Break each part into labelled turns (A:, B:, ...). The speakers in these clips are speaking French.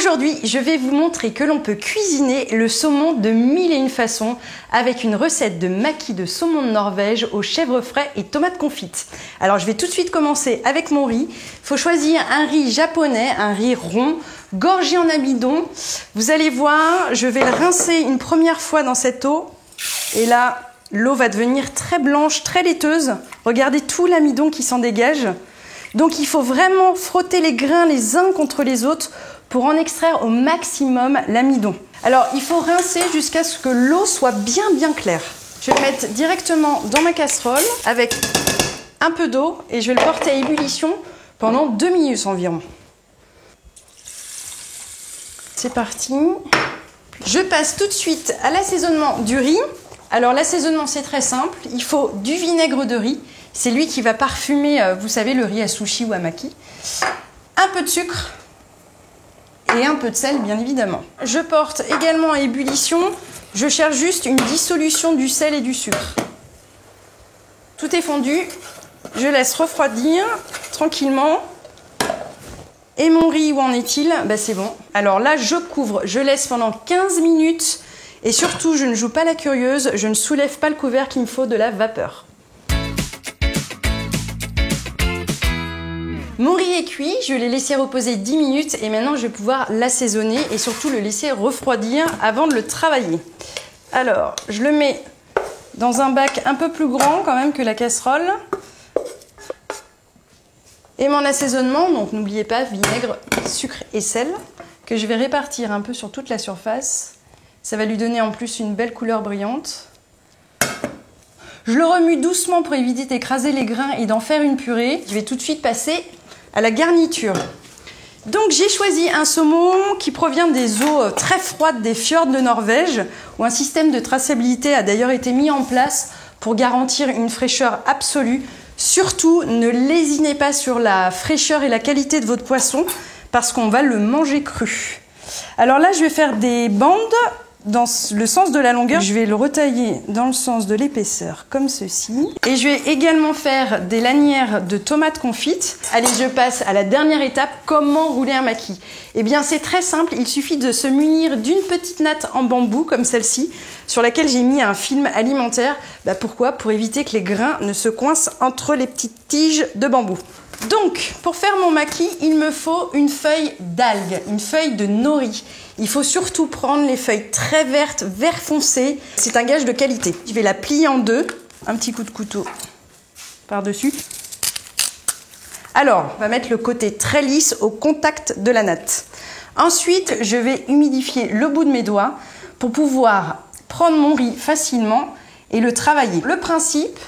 A: Aujourd'hui, je vais vous montrer que l'on peut cuisiner le saumon de mille et une façons avec une recette de maki de saumon de Norvège aux chèvres frais et tomates confites. Alors, je vais tout de suite commencer avec mon riz. Il faut choisir un riz japonais, un riz rond, gorgé en amidon. Vous allez voir, je vais le rincer une première fois dans cette eau. Et là, l'eau va devenir très blanche, très laiteuse. Regardez tout l'amidon qui s'en dégage. Donc, il faut vraiment frotter les grains les uns contre les autres pour en extraire au maximum l'amidon. Alors, il faut rincer jusqu'à ce que l'eau soit bien claire. Je vais le mettre directement dans ma casserole avec un peu d'eau et je vais le porter à ébullition pendant 2 minutes environ. C'est parti. Je passe tout de suite à l'assaisonnement du riz. Alors, l'assaisonnement, c'est très simple. Il faut du vinaigre de riz. C'est lui qui va parfumer, vous savez, le riz à sushi ou à maki. Un peu de sucre. Et un peu de sel, bien évidemment. Je porte également à ébullition. Je cherche juste une dissolution du sel et du sucre. Tout est fondu. Je laisse refroidir tranquillement. Et mon riz, où en est-il? C'est bon. Alors là, je couvre. Je laisse pendant 15 minutes. Et surtout, je ne joue pas la curieuse. Je ne soulève pas le couvercle, il me faut de la vapeur. Mon riz est cuit, je l'ai laissé reposer 10 minutes et maintenant je vais pouvoir l'assaisonner et surtout le laisser refroidir avant de le travailler. Alors, je le mets dans un bac un peu plus grand quand même que la casserole. Et mon assaisonnement, donc n'oubliez pas, vinaigre, sucre et sel, que je vais répartir un peu sur toute la surface. Ça va lui donner en plus une belle couleur brillante. Je le remue doucement pour éviter d'écraser les grains et d'en faire une purée. Je vais tout de suite passer à la garniture. Donc j'ai choisi un saumon qui provient des eaux très froides des fjords de Norvège, où un système de traçabilité a d'ailleurs été mis en place pour garantir une fraîcheur absolue. Surtout, ne lésinez pas sur la fraîcheur et la qualité de votre poisson, parce qu'on va le manger cru. Alors là, je vais faire des bandes dans le sens de la longueur. Je vais le retailler dans le sens de l'épaisseur, comme ceci. Et je vais également faire des lanières de tomates confites. Allez, je passe à la dernière étape, comment rouler un maki. Eh bien, c'est très simple, il suffit de se munir d'une petite natte en bambou, comme celle-ci, sur laquelle j'ai mis un film alimentaire. Pourquoi? Pour éviter que les grains ne se coincent entre les petites tiges de bambou. Donc, pour faire mon maki, il me faut une feuille d'algue, une feuille de nori. Il faut surtout prendre les feuilles très vertes, vert foncé. C'est un gage de qualité. Je vais la plier en deux. Un petit coup de couteau par-dessus. Alors, on va mettre le côté très lisse au contact de la natte. Ensuite, je vais humidifier le bout de mes doigts pour pouvoir prendre mon riz facilement et le travailler. Le principe,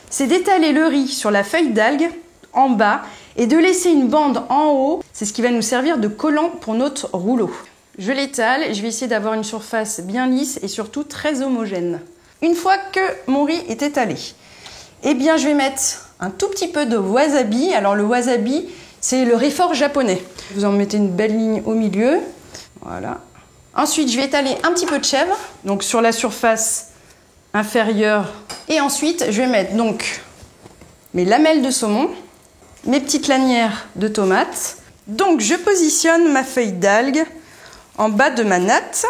A: c'est d'étaler le riz sur la feuille d'algue en bas et de laisser une bande en haut. C'est ce qui va nous servir de collant pour notre rouleau. Je l'étale et je vais essayer d'avoir une surface bien lisse et surtout très homogène. Une fois que mon riz est étalé, eh bien je vais mettre un tout petit peu de wasabi. Alors le wasabi, c'est le réfort japonais. Vous en mettez une belle ligne au milieu. Voilà. Ensuite, je vais étaler un petit peu de chèvre, donc sur la surface inférieure. Et ensuite, je vais mettre donc mes lamelles de saumon, mes petites lanières de tomates. Donc je positionne ma feuille d'algue en bas de ma natte.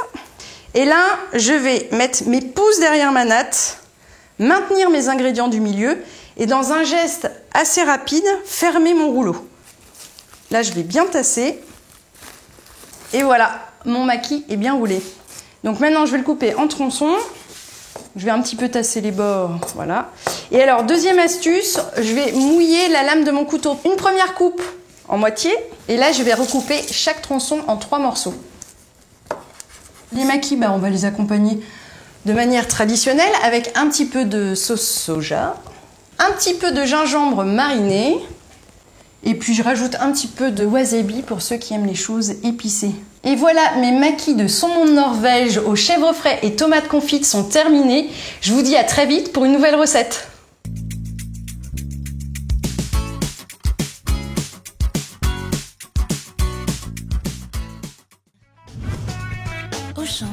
A: Et là, je vais mettre mes pouces derrière ma natte, maintenir mes ingrédients du milieu et dans un geste assez rapide, fermer mon rouleau. Là, je vais bien tasser. Et voilà, mon maki est bien roulé. Donc maintenant, je vais le couper en tronçons. Je vais un petit peu tasser les bords, voilà. Et alors, deuxième astuce, je vais mouiller la lame de mon couteau. Une première coupe en moitié. Et là, je vais recouper chaque tronçon en 3 morceaux. Les makis, on va les accompagner de manière traditionnelle avec un petit peu de sauce soja, un petit peu de gingembre mariné et puis je rajoute un petit peu de wasabi pour ceux qui aiment les choses épicées. Et voilà, mes makis de saumon de Norvège aux chèvres frais et tomates confites sont terminés. Je vous dis à très vite pour une nouvelle recette.
B: Auchan.